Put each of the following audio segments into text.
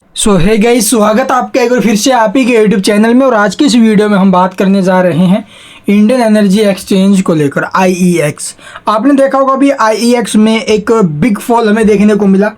सो है गाइस, स्वागत आपका एक बार फिर से आप ही के यूट्यूब चैनल में। और आज की इस वीडियो में हम बात करने जा रहे हैं इंडियन एनर्जी एक्सचेंज को लेकर, IEX। आपने देखा होगा अभी IEX में एक बिग फॉल हमें देखने को मिला।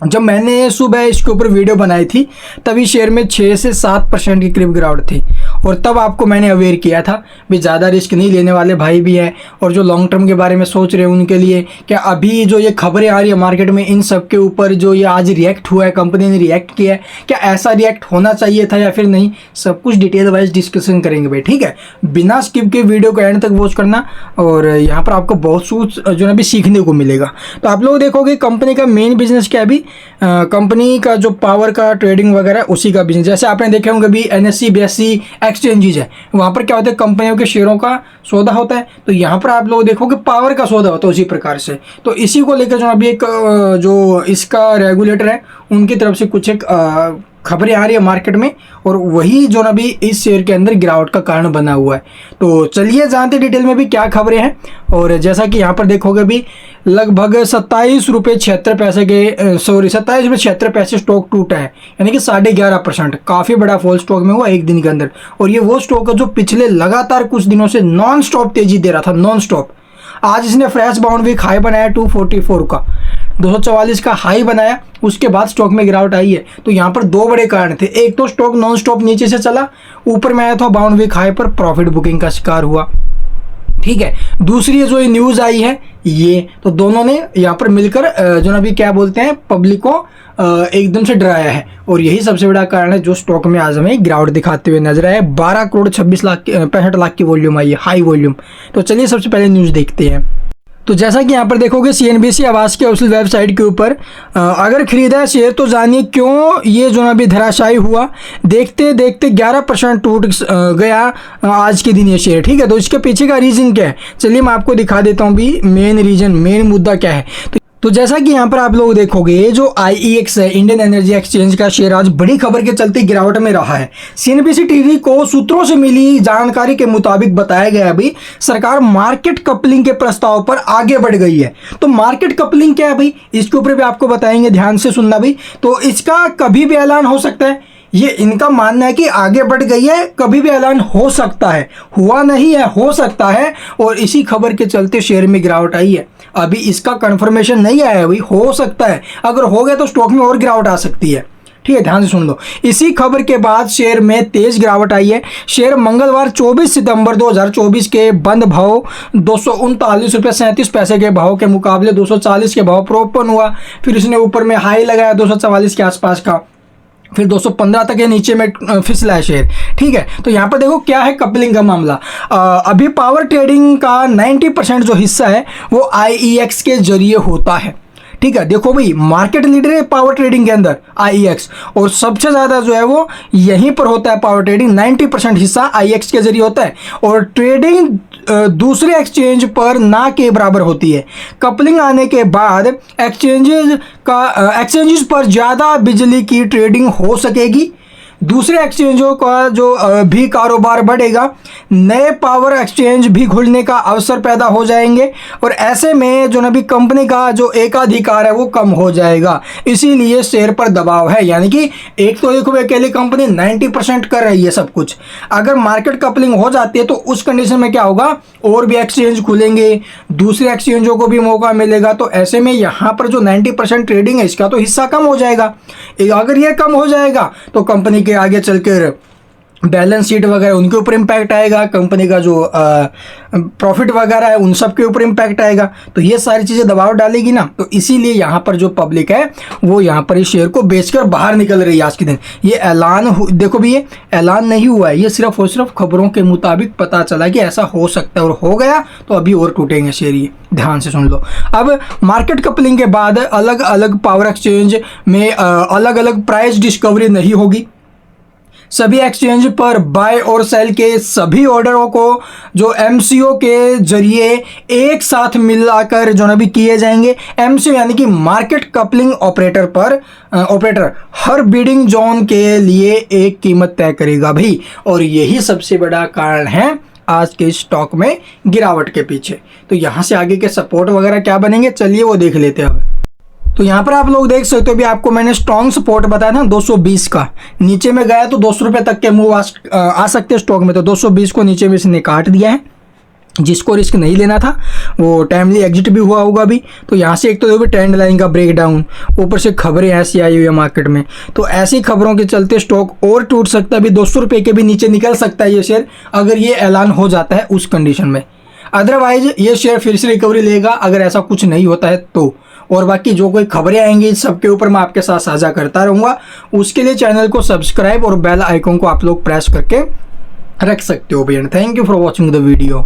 जब मैंने सुबह इसके ऊपर वीडियो बनाई थी तभी शेयर में 6 से 7% की करीब गिरावट थी, और तब आपको मैंने अवेयर किया था भी ज़्यादा रिस्क नहीं लेने वाले भाई भी हैं, और जो लॉन्ग टर्म के बारे में सोच रहे हैं उनके लिए क्या अभी जो ये खबरें आ रही है मार्केट में, इन सब के ऊपर जो ये आज रिएक्ट हुआ है, कंपनी ने रिएक्ट किया है, क्या ऐसा रिएक्ट होना चाहिए था या फिर नहीं, सब कुछ डिटेल वाइज डिस्कशन करेंगे भाई। ठीक है, बिना स्किप के वीडियो को एंड तक वॉच करना, और यहाँ पर आपको बहुत कुछ जो है भी सीखने को मिलेगा। तो आप लोग देखोगे कंपनी का मेन बिजनेस क्या है अभी, कंपनी का जो पावर का ट्रेडिंग वगैरह उसी का बिजनेस। जैसे आपने देखे होंगे अभी NSE BSE एक्सचेंजेज है, वहाँ पर क्या होता है, कंपनियों के शेयरों का सौदा होता है। तो यहाँ पर आप लोग देखोगे पावर का सौदा होता है उसी प्रकार से। तो इसी को लेकर जो अभी एक जो इसका रेगुलेटर है उनकी तरफ से कुछ एक खबरें आ रही है मार्केट में, और वही जो अभी इस शेयर के अंदर गिरावट का कारण बना हुआ है। तो चलिए जानते डिटेल में भी क्या खबरें हैं। और जैसा कि यहाँ पर देखोगे भी लगभग 27 रुपये 76 पैसे के 27 रुपये 76 पैसे स्टॉक टूटा है, यानी कि 11.5%। काफ़ी बड़ा फॉल स्टॉक में हुआ एक दिन के अंदर। और ये वो स्टॉक है जो पिछले लगातार कुछ दिनों से नॉन स्टॉप तेजी दे रहा था, नॉन स्टॉप। आज इसने फ्रेश बाउंड वीक हाई बनाया 244 का, 244 का हाई बनाया, उसके बाद स्टॉक में गिरावट आई है। तो यहाँ पर दो बड़े कारण थे, एक तो स्टॉक नॉन स्टॉप नीचे से चला, ऊपर में आया था बाउंड वीक हाई पर प्रॉफिट बुकिंग का शिकार हुआ। ठीक है, दूसरी जो ये न्यूज़ आई है ये, तो दोनों ने यहाँ पर मिलकर जो अभी क्या बोलते हैं पब्लिक को एकदम से डराया है, और यही सबसे बड़ा कारण है जो स्टॉक में आज हमें गिरावट दिखाते हुए नजर आए। 12 करोड़ 26 लाख 65 लाख की वॉल्यूम आई है, हाई वॉल्यूम। तो चलिए सबसे पहले न्यूज़ देखते हैं। तो जैसा कि यहाँ पर देखोगे CNBC आवास के ऑफिशियल वेबसाइट के ऊपर अगर खरीदा है शेयर तो जानिए क्यों ये जो अभी धराशायी हुआ। देखते देखते 11% टूट गया आज के दिन ये शेयर। ठीक है, तो इसके पीछे का रीज़न क्या है, चलिए मैं आपको दिखा देता हूँ भी मेन रीज़न, मेन मुद्दा क्या है। तो जैसा कि यहाँ पर आप लोग देखोगे जो IEX है, इंडियन एनर्जी एक्सचेंज का शेयर आज बड़ी खबर के चलते गिरावट में रहा है। CNBC टीवी को सूत्रों से मिली जानकारी के मुताबिक बताया गया अभी सरकार मार्केट कपलिंग के प्रस्ताव पर आगे बढ़ गई है। तो मार्केट कपलिंग क्या है भाई, इसके ऊपर भी आपको बताएंगे, ध्यान से सुनना भाई। तो इसका कभी भी ऐलान हो सकता है, ये इनका मानना है कि आगे बढ़ गई है, कभी भी ऐलान हो सकता है, हुआ नहीं है, हो सकता है। और इसी खबर के चलते शेयर में गिरावट आई है। अभी इसका कंफर्मेशन नहीं आया है भाई, हो सकता है, अगर हो गया तो स्टॉक में और गिरावट आ सकती है। ठीक है, ध्यान से सुन लो। इसी खबर के बाद शेयर में तेज गिरावट आई है। शेयर मंगलवार 24 सितंबर 2024 के बंद भाव 239 रुपये 37 पैसे के भाव के मुकाबले 240 के भाव पर ओपन हुआ। फिर इसने ऊपर में हाई लगाया 244 के आसपास का, फिर 215 तक ये नीचे में फिसला है शेयर। ठीक है, तो यहाँ पर देखो क्या है कपलिंग का मामला। अभी पावर ट्रेडिंग का 90% जो हिस्सा है वो IEX के जरिए होता है। ठीक है, देखो भाई मार्केट लीडर है पावर ट्रेडिंग के अंदर IEX, और सबसे ज़्यादा जो है वो यहीं पर होता है पावर ट्रेडिंग, 90% हिस्सा IEX के जरिए होता है। और ट्रेडिंग दूसरे एक्सचेंज पर ना के बराबर होती है। कपलिंग आने के बाद एक्सचेंजेस पर ज़्यादा बिजली की ट्रेडिंग हो सकेगी, दूसरे एक्सचेंजों का जो भी कारोबार बढ़ेगा, नए पावर एक्सचेंज भी खुलने का अवसर पैदा हो जाएंगे, और ऐसे में जो नबी कंपनी का जो एकाधिकार है वो कम हो जाएगा। इसीलिए शेयर पर दबाव है। यानी कि एक तो देखो अकेली कंपनी 90% कर रही है सब कुछ, अगर मार्केट कपलिंग हो जाती है तो उस कंडीशन में क्या होगा, और भी एक्सचेंज खुलेंगे, दूसरे एक्सचेंजों को भी मौका मिलेगा। तो ऐसे में यहाँ पर जो 90% ट्रेडिंग है इसका तो हिस्सा कम हो जाएगा। अगर ये कम हो जाएगा तो कंपनी के आगे चलकर बैलेंस शीट वगैरह उनके ऊपर इम्पैक्ट आएगा, कंपनी का जो प्रॉफिट वगैरह है उन सब के ऊपर इम्पैक्ट आएगा। तो ये सारी चीज़ें दबाव डालेगी ना, तो इसीलिए यहाँ पर जो पब्लिक है वो यहाँ पर इस शेयर को बेचकर बाहर निकल रही है आज के दिन। ये ऐलान देखो भी, ये ऐलान नहीं हुआ है, ये सिर्फ और सिर्फ खबरों के मुताबिक पता चला कि ऐसा हो सकता है, और हो गया तो अभी और टूटेंगे शेयर। ये ध्यान से सुन लो। अब मार्केट कपलिंग के बाद अलग अलग पावर एक्सचेंज में अलग अलग प्राइस डिस्कवरी नहीं होगी। सभी एक्सचेंज पर बाय और सेल के सभी ऑर्डरों को जो MCO के जरिए एक साथ मिलाकर जो ना भी किए जाएंगे। MCO यानी कि मार्केट कपलिंग ऑपरेटर हर बिडिंग जोन के लिए एक कीमत तय करेगा भाई, और यही सबसे बड़ा कारण है आज के स्टॉक में गिरावट के पीछे। तो यहाँ से आगे के सपोर्ट वगैरह क्या बनेंगे, चलिए वो देख लेते हैं अब। तो यहाँ पर आप लोग देख सकते हो, अभी आपको मैंने स्ट्रॉन्ग सपोर्ट बताया ना 220 का, नीचे में गया तो 200 रुपये तक के मूव आ सकते हैं स्टॉक में। तो 220 को नीचे में इसने काट दिया है। जिसको रिस्क नहीं लेना था वो टाइमली एग्जिट भी हुआ होगा अभी। तो यहाँ से एक तो देखो ट्रेंड लाइन का ब्रेकडाउन, ऊपर से खबरें ऐसी आई हुई है मार्केट में, तो ऐसी खबरों के चलते स्टॉक और टूट सकता है। अभी 200 रुपये के भी नीचे निकल सकता है ये शेयर, अगर ये ऐलान हो जाता है उस कंडीशन में। अदरवाइज ये शेयर फिर से रिकवरी लेगा अगर ऐसा कुछ नहीं होता है तो। और बाकी जो कोई खबरें आएंगी सबके ऊपर मैं आपके साथ साझा करता रहूँगा। उसके लिए चैनल को सब्सक्राइब और बेल आइकन को आप लोग प्रेस करके रख सकते हो भैया। Thank you for watching the video.